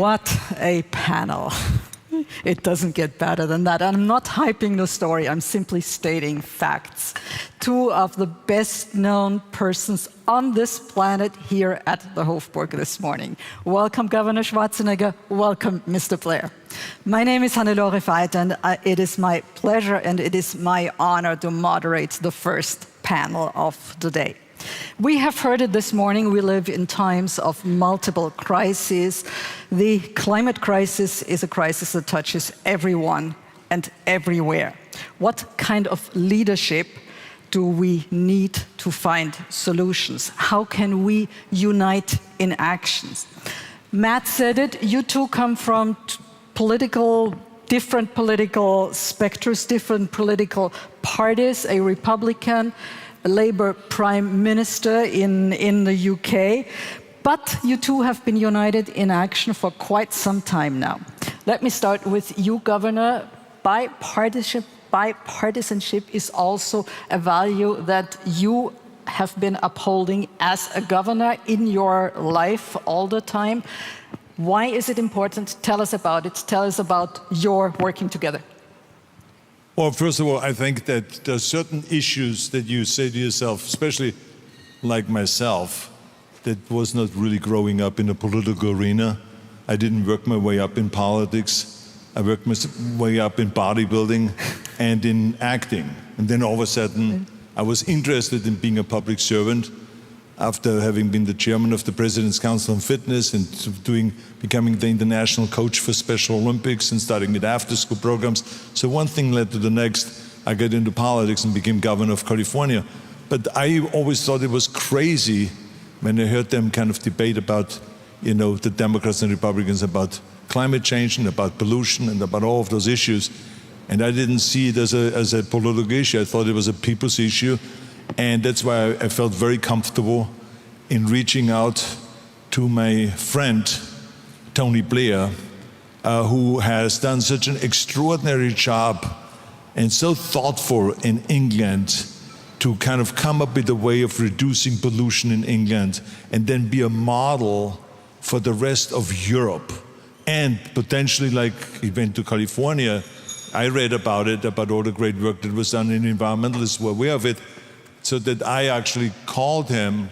What a panel. It doesn't get better than that. I'm not hyping the story, I'm simply stating facts. Two of the best-known persons on this planet here at the Hofburg this morning. Welcome, Governor Schwarzenegger. Welcome, Mr. Blair. My name is Hannelore Veit, and it is my pleasure and it is my honor to moderate the first panel of the day. We have heard it this morning, we live in times of multiple crises. The climate crisis is a crisis that touches everyone and everywhere. What kind of leadership do we need to find solutions? How can we unite in actions? Matt said it, you two come from different political spectrums, different political parties, a Republican, a Labour Prime Minister in the UK, but you two have been united in action for quite some time now. Let me start with you, Governor. Bipartisanship is also a value that you have been upholding as a governor in your life all the time. Why is it important? Tell us about it. Tell us about your working together. Well, first of all, I think that there are certain issues that you say to yourself, especially like myself, that was not really growing up in the political arena. I didn't work my way up in politics. I worked my way up in bodybuilding and in acting. And then all of a sudden, I was interested in being a public servant after having been the chairman of the President's Council on Fitness and becoming the international coach for Special Olympics and starting with after-school programs. So one thing led to the next. I got into politics and became governor of California. But I always thought it was crazy when I heard them kind of debate about, the Democrats and Republicans about climate change and about pollution and about all of those issues. And I didn't see it as a political issue. I thought it was a people's issue. And that's why I felt very comfortable in reaching out to my friend, Tony Blair, who has done such an extraordinary job and so thoughtful in England to kind of come up with a way of reducing pollution in England and then be a model for the rest of Europe. And potentially, like he went to California, I read about it, about all the great work that was done, and environmentalists were aware of it. So that I actually called him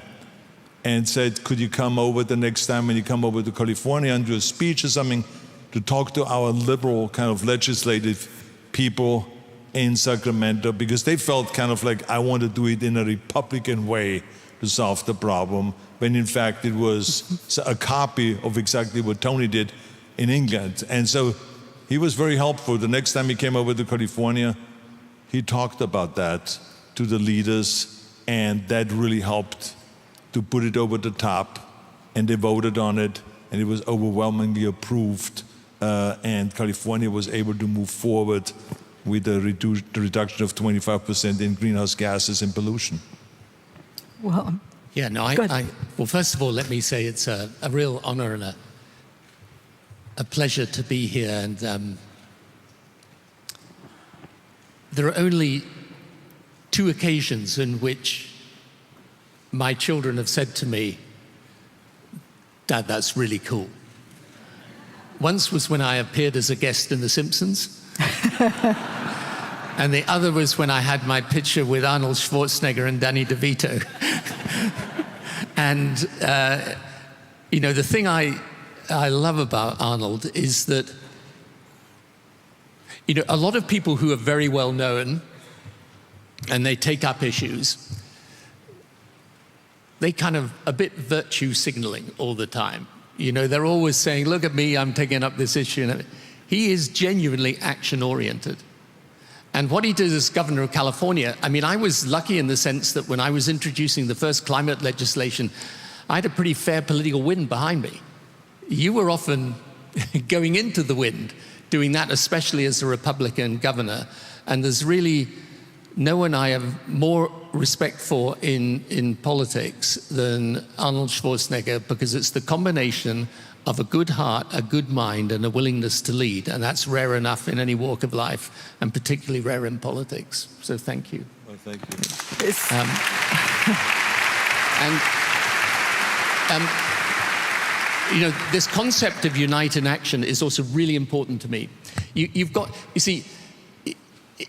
and said, could you come over the next time when you come over to California and do a speech or something to talk to our liberal kind of legislative people in Sacramento, because they felt kind of like I want to do it in a Republican way to solve the problem, when in fact it was a copy of exactly what Tony did in England. And so he was very helpful. The next time he came over to California, he talked about that to the leaders, and that really helped to put it over the top, and they voted on it, and it was overwhelmingly approved, and California was able to move forward with the reduction of 25% in greenhouse gases and pollution. Well, yeah, no, well, first of all, let me say it's a real honor and a pleasure to be here, and there are only two occasions in which my children have said to me, Dad, that's really cool. Once was when I appeared as a guest in The Simpsons. And the other was when I had my picture with Arnold Schwarzenegger and Danny DeVito. And, the thing I love about Arnold is that, a lot of people who are very well known and they take up issues, they kind of a bit virtue signaling all the time. They're always saying, look at me, I'm taking up this issue. He is genuinely action-oriented. And what he did as governor of California, I was lucky in the sense that when I was introducing the first climate legislation, I had a pretty fair political wind behind me. You were often going into the wind, doing that, especially as a Republican governor. And there's really no one I have more respect for in politics than Arnold Schwarzenegger, because it's the combination of a good heart, a good mind, and a willingness to lead. And that's rare enough in any walk of life, and particularly rare in politics. So thank you. Well, thank you. you know, this concept of unite in action is also really important to me. You see,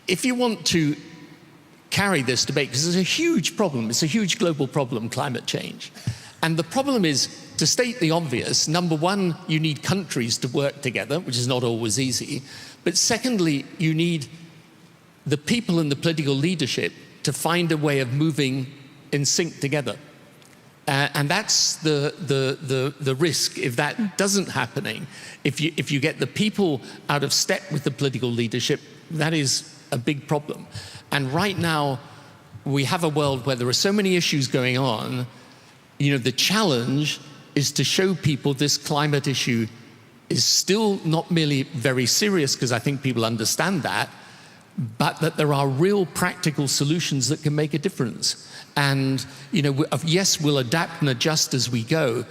if you want to carry this debate, because it's a huge problem, it's a huge global problem, climate change. And the problem is, to state the obvious, number one, you need countries to work together, which is not always easy. But secondly, you need the people and the political leadership to find a way of moving in sync together. And that's the risk if that doesn't happening. If you get the people out of step with the political leadership, that is a big problem. And right now, we have a world where there are so many issues going on. You know, the challenge is to show people this climate issue is still not merely very serious, because I think people understand that, but that there are real practical solutions that can make a difference. And, you know, yes, we'll adapt and adjust as we go,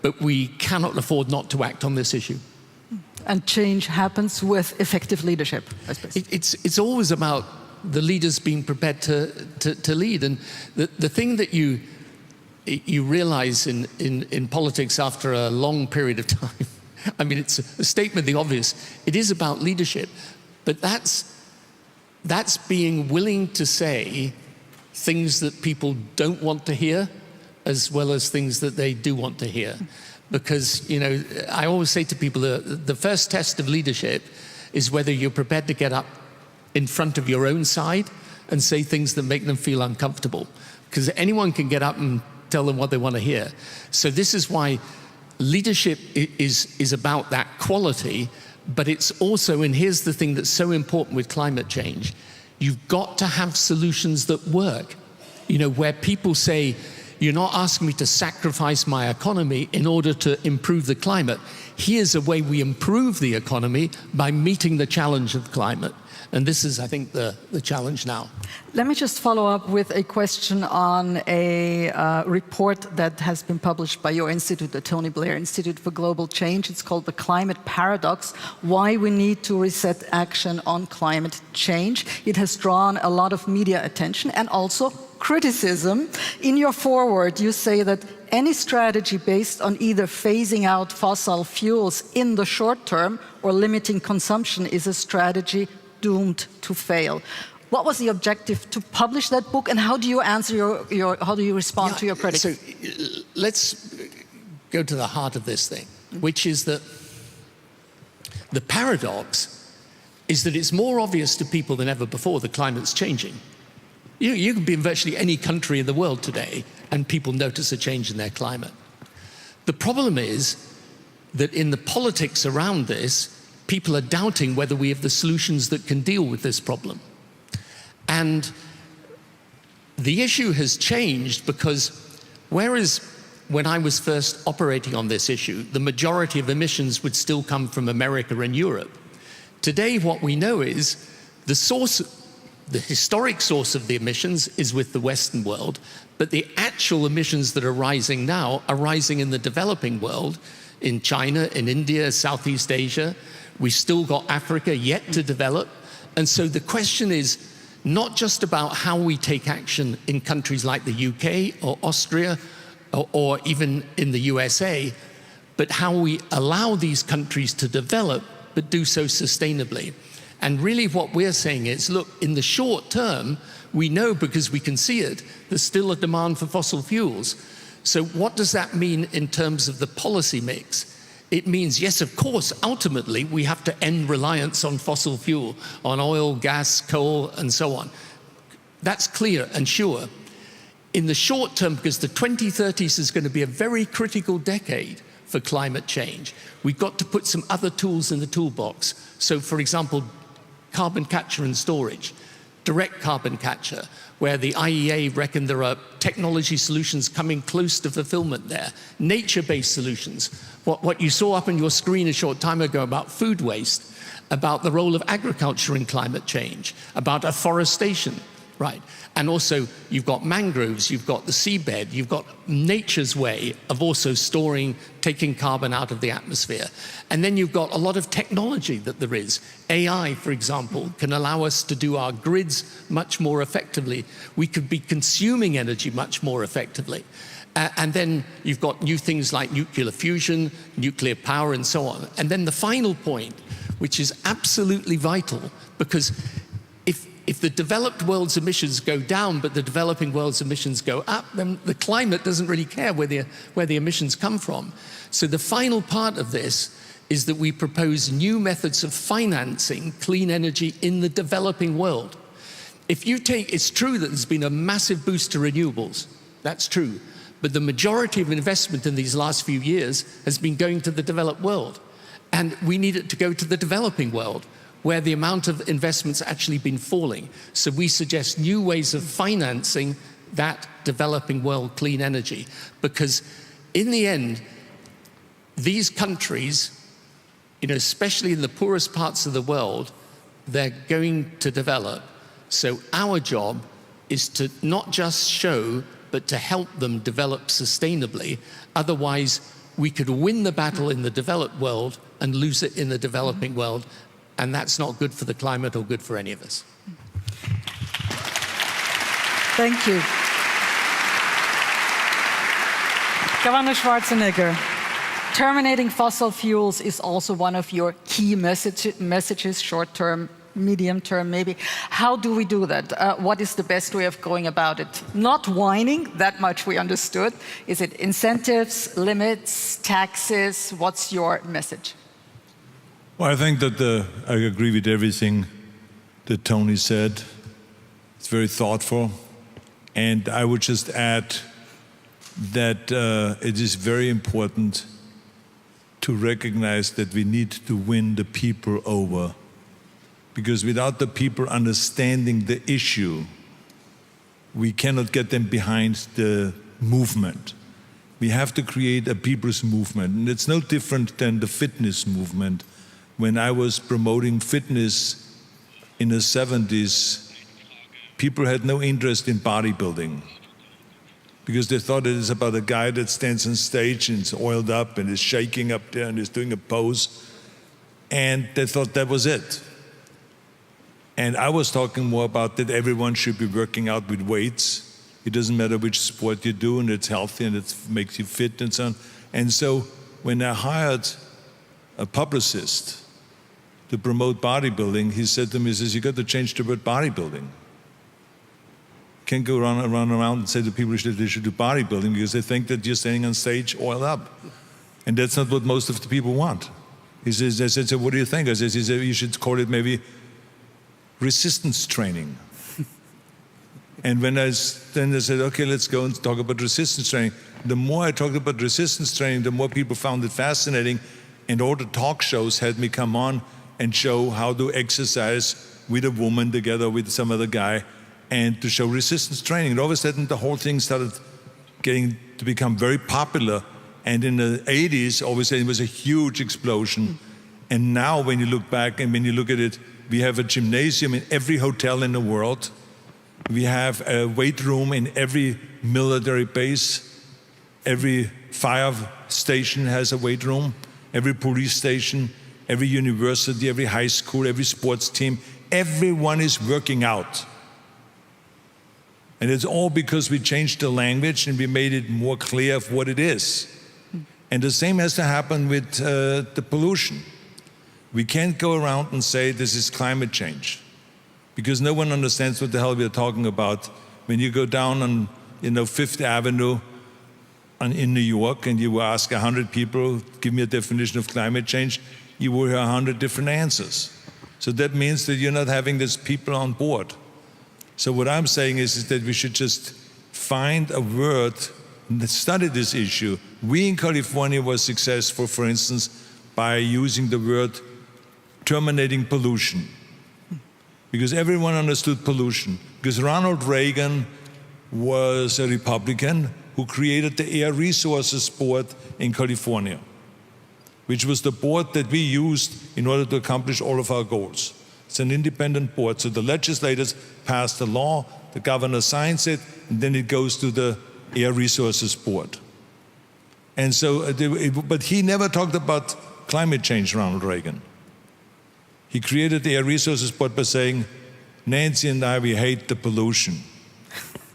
but we cannot afford not to act on this issue. And change happens with effective leadership, I suppose. It's always about the leaders being prepared to lead. And the thing that you realize in politics after a long period of time, I mean, it's a statement of the obvious. It is about leadership, but that's being willing to say things that people don't want to hear, as well as things that they do want to hear. Because, you know, I always say to people, the first test of leadership is whether you're prepared to get up in front of your own side and say things that make them feel uncomfortable. Because anyone can get up and tell them what they want to hear. So this is why leadership is about that quality, but it's also, and here's the thing that's so important with climate change, you've got to have solutions that work. You know, where people say, you're not asking me to sacrifice my economy in order to improve the climate. Here's a way we improve the economy by meeting the challenge of climate. And this is, I think, the challenge now. Let me just follow up with a question on a report that has been published by your institute, the Tony Blair Institute for Global Change. It's called The Climate Paradox, Why We Need to Reset Action on Climate Change. It has drawn a lot of media attention and also criticism. In your foreword, you say that any strategy based on either phasing out fossil fuels in the short term or limiting consumption is a strategy doomed to fail. What was the objective to publish that book, and how do you answer how do you respond to your critics? So let's go to the heart of this thing, which is that the paradox is that it's more obvious to people than ever before that climate's changing. You can be in virtually any country in the world today and people notice a change in their climate. The problem is that in the politics around this, people are doubting whether we have the solutions that can deal with this problem. And the issue has changed because whereas when I was first operating on this issue, the majority of emissions would still come from America and Europe. Today, what we know is the historic source of the emissions is with the Western world, but the actual emissions that are rising now are rising in the developing world, in China, in India, Southeast Asia. We've still got Africa yet to develop. And so the question is not just about how we take action in countries like the UK or Austria or even in the USA, but how we allow these countries to develop, but do so sustainably. And really what we're saying is, look, in the short term, we know because we can see it, there's still a demand for fossil fuels. So what does that mean in terms of the policy mix? It means, yes, of course, ultimately, we have to end reliance on fossil fuel, on oil, gas, coal, and so on. That's clear and sure. In the short term, because the 2030s is going to be a very critical decade for climate change, we've got to put some other tools in the toolbox. So, for example, carbon capture and storage, direct carbon capture, where the IEA reckon there are technology solutions coming close to fulfillment there, nature-based solutions. What you saw up on your screen a short time ago about food waste, about the role of agriculture in climate change, about afforestation, right? And also you've got mangroves, you've got the seabed, you've got nature's way of also storing, taking carbon out of the atmosphere. And then you've got a lot of technology that there is. AI, for example, can allow us to do our grids much more effectively. We could be consuming energy much more effectively. And then you've got new things like nuclear fusion, nuclear power, and so on. And then the final point, which is absolutely vital, because if the developed world's emissions go down, but the developing world's emissions go up, then the climate doesn't really care where the emissions come from. So the final part of this is that we propose new methods of financing clean energy in the developing world. It's true that there's been a massive boost to renewables. That's true. But the majority of investment in these last few years has been going to the developed world. And we need it to go to the developing world, where the amount of investment's actually been falling. So we suggest new ways of financing that developing world clean energy. Because in the end, these countries, especially in the poorest parts of the world, they're going to develop. So our job is to not just show, but to help them develop sustainably. Otherwise, we could win the battle in the developed world and lose it in the developing world. And that's not good for the climate or good for any of us. Thank you. Governor Schwarzenegger, terminating fossil fuels is also one of your key messages, short-term, medium-term maybe. How do we do that? What is the best way of going about it? Not whining, that much we understood. Is it incentives, limits, taxes? What's your message? Well, I think that I agree with everything that Tony said. It's very thoughtful. And I would just add that it is very important to recognize that we need to win the people over. Because without the people understanding the issue, we cannot get them behind the movement. We have to create a people's movement. And it's no different than the fitness movement. When I was promoting fitness in the 70s, people had no interest in bodybuilding because they thought it is about a guy that stands on stage and is oiled up and is shaking up there and is doing a pose. And they thought that was it. And I was talking more about that everyone should be working out with weights. It doesn't matter which sport you do, and it's healthy and it makes you fit and so on. And so when I hired a publicist to promote bodybuilding, he said to me, he says, you got to change the word bodybuilding. You can't go run around and say to people they should do bodybuilding because they think that you're standing on stage oiled up. And that's not what most of the people want. He says, I said, so what do you think? He said, you should call it maybe resistance training. And then I said, okay, let's go and talk about resistance training. The more I talked about resistance training, the more people found it fascinating. And all the talk shows had me come on and show how to exercise with a woman together with some other guy and to show resistance training. And all of a sudden, the whole thing started getting to become very popular. And in the 80s, all of a sudden, it was a huge explosion. And now, when you look back and when you look at it, we have a gymnasium in every hotel in the world. We have a weight room in every military base. Every fire station has a weight room. Every police station, every university, every high school, every sports team. Everyone is working out. And it's all because we changed the language and we made it more clear of what it is. And the same has to happen with the pollution. We can't go around and say this is climate change, because no one understands what the hell we are talking about. When you go down on Fifth Avenue in New York and you ask 100 people, give me a definition of climate change, you will hear 100 different answers. So that means that you're not having these people on board. So what I'm saying is that we should just find a word and study this issue. We in California were successful, for instance, by using the word terminating pollution. Because everyone understood pollution. Because Ronald Reagan was a Republican who created the Air Resources Board in California, which was the board that we used in order to accomplish all of our goals. It's an independent board. So the legislators pass the law, the governor signs it, and then it goes to the Air Resources Board. And so, but he never talked about climate change, Ronald Reagan. He created the Air Resources Board by saying, Nancy and I, we hate the pollution.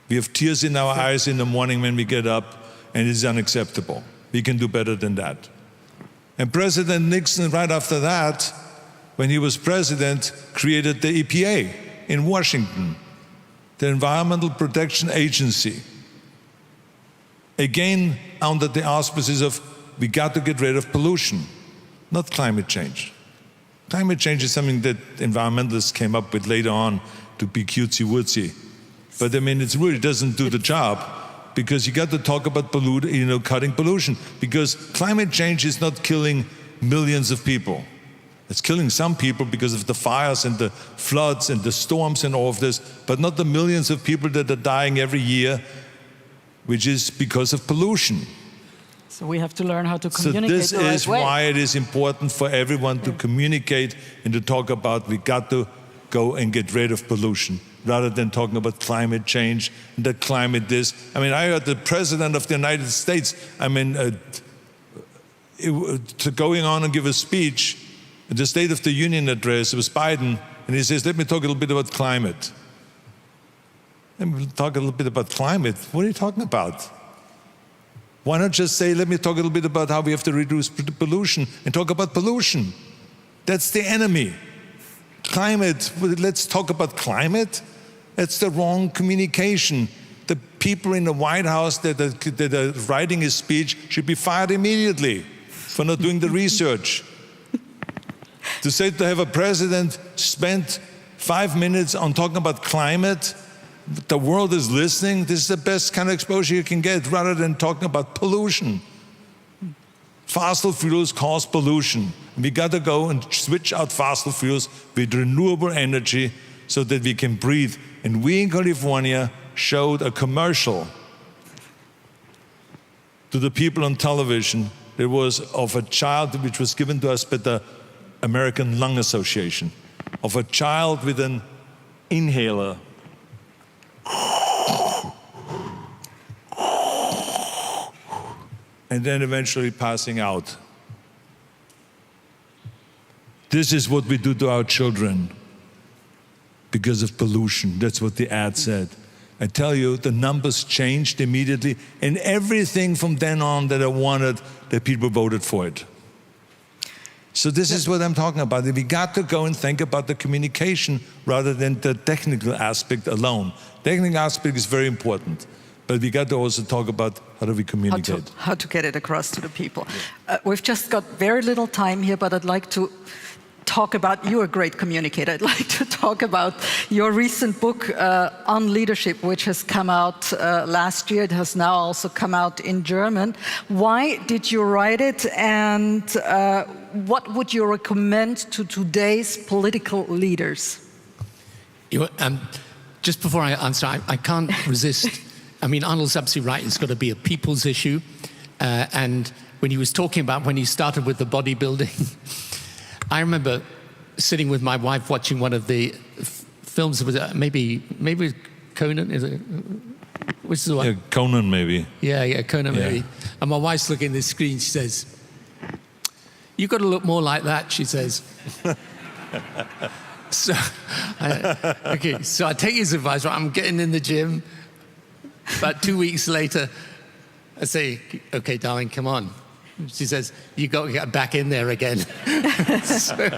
We have tears in our eyes in the morning when we get up, and it's unacceptable. We can do better than that. And President Nixon, right after that, when he was president, created the EPA in Washington, the Environmental Protection Agency. Again, under the auspices of, we got to get rid of pollution, not climate change. Climate change is something that environmentalists came up with later on to be cutesy-wootsy. But I mean, it really doesn't do the job, because you got to talk about cutting pollution, because climate change is not killing millions of people. It's killing some people because of the fires and the floods and the storms and all of this, but not the millions of people that are dying every year, which is because of pollution. So we have to learn how to communicate So this the right is way. why it is important for everyone to communicate and to talk about, we got to go and get rid of pollution, rather than talking about climate change and that climate this. I mean, I heard the President of the United States, going on and give a speech, the State of the Union address, it was Biden, and he says, let me talk a little bit about climate. Let me talk a little bit about climate. What are you talking about? Why not just say, let me talk a little bit about how we have to reduce pollution, and talk about pollution. That's the enemy. Climate, let's talk about climate? That's the wrong communication. The people in the White House that are writing his speech should be fired immediately for not doing the research. To say to have a president spend 5 minutes on talking about climate, the world is listening, this is the best kind of exposure you can get, rather than talking about pollution. Fossil fuels cause pollution. We got to go and switch out fossil fuels with renewable energy so that we can breathe. And we in California showed a commercial to the people on television that was of a child, which was given to us by the American Lung Association, of a child with an inhaler. And then eventually passing out. This is what we do to our children because of pollution. That's what the ad said. I tell you, the numbers changed immediately, and everything from then on that I wanted, that people voted for it. So this is what I'm talking about. We got to go and think about the communication rather than the technical aspect alone. The technical aspect is very important, but we got to also talk about how do we communicate. How to get it across to the people. We've just got very little time here, but I'd like to talk about, you're a great communicator, I'd like to talk about your recent book on leadership, which has come out last year. It has now also come out in German. Why did you write it, and what would you recommend to today's political leaders? Just before I answer, I can't resist. I mean, Arnold's absolutely right. It's got to be a people's issue. And when he was talking about when he started with the bodybuilding, I remember sitting with my wife watching one of the films. Was maybe Conan? Is it? Which is the one? Yeah, Conan, maybe. Yeah, Conan, Yeah. maybe. And my wife's looking at the screen. She says, "You've got to look more like that." She says. So I take his advice. Right, I'm getting in the gym. About 2 weeks later, I say, "Okay, darling, come on." She says, "You got to get back in there again." So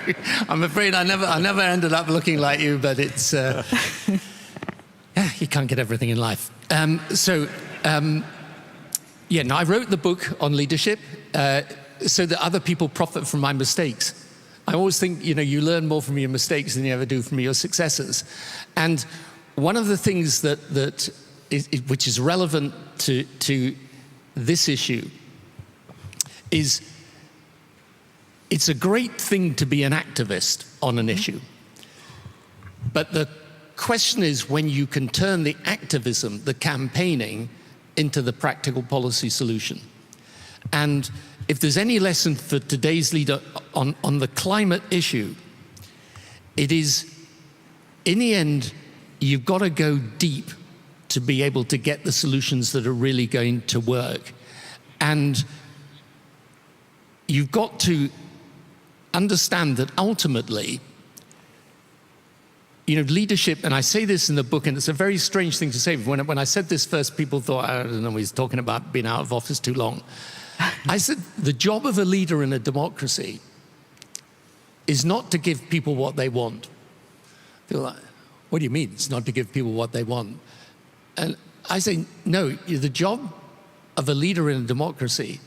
I'm afraid I never ended up looking like you, but it's you can't get everything in life. I wrote the book on leadership so that other people profit from my mistakes. I always think, you learn more from your mistakes than you ever do from your successes. And one of the things which is relevant to this issue is it's a great thing to be an activist on an issue. But the question is when you can turn the activism, the campaigning, into the practical policy solution. And if there's any lesson for today's leader on the climate issue, it is, in the end, you've got to go deep to be able to get the solutions that are really going to work. And you've got to understand that ultimately, you know, leadership, and I say this in the book, and it's a very strange thing to say. When I said this first, people thought, I don't know, he's talking about being out of office too long. I said, the job of a leader in a democracy is not to give people what they want. They're like, what do you mean it's not to give people what they want? And I say, no, the job of a leader in a democracy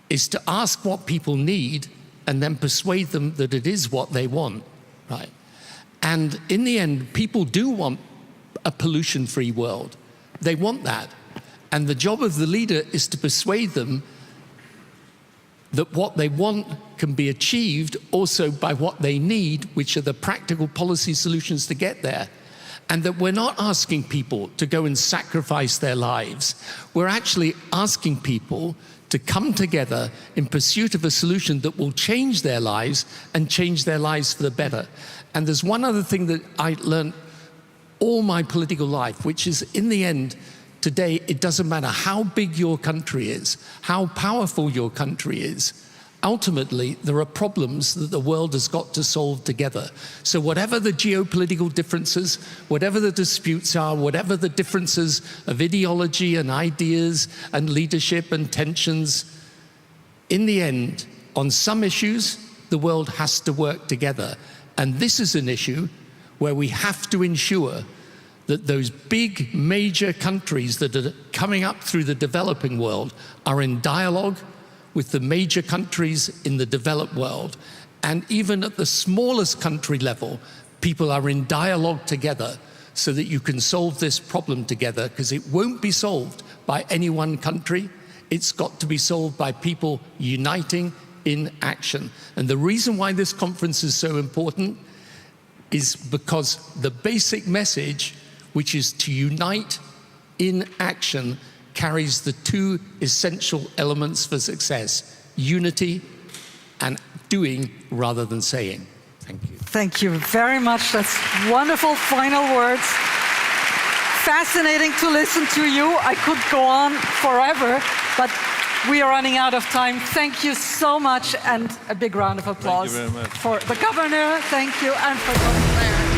is to ask what people need and then persuade them that it is what they want, right? And in the end, people do want a pollution-free world. They want that. And the job of the leader is to persuade them that what they want can be achieved also by what they need, which are the practical policy solutions to get there. And that we're not asking people to go and sacrifice their lives. We're actually asking people to come together in pursuit of a solution that will change their lives and change their lives for the better. And there's one other thing that I learned all my political life, which is, in the end, today, it doesn't matter how big your country is, how powerful your country is. Ultimately, there are problems that the world has got to solve together. So whatever the geopolitical differences, whatever the disputes are, whatever the differences of ideology and ideas and leadership and tensions, in the end, on some issues, the world has to work together. And this is an issue where we have to ensure that those big major countries that are coming up through the developing world are in dialogue with the major countries in the developed world. And even at the smallest country level, people are in dialogue together so that you can solve this problem together, because it won't be solved by any one country. It's got to be solved by people uniting in action. And the reason why this conference is so important is because the basic message, which is to unite in action, carries the two essential elements for success: unity and doing rather than saying. Thank you. Thank you very much. That's wonderful final words. Fascinating to listen to you. I could go on forever, but we are running out of time. Thank you so much, and a big round of applause Thank you very much. for the governor. Thank you, and for Dr. Blair.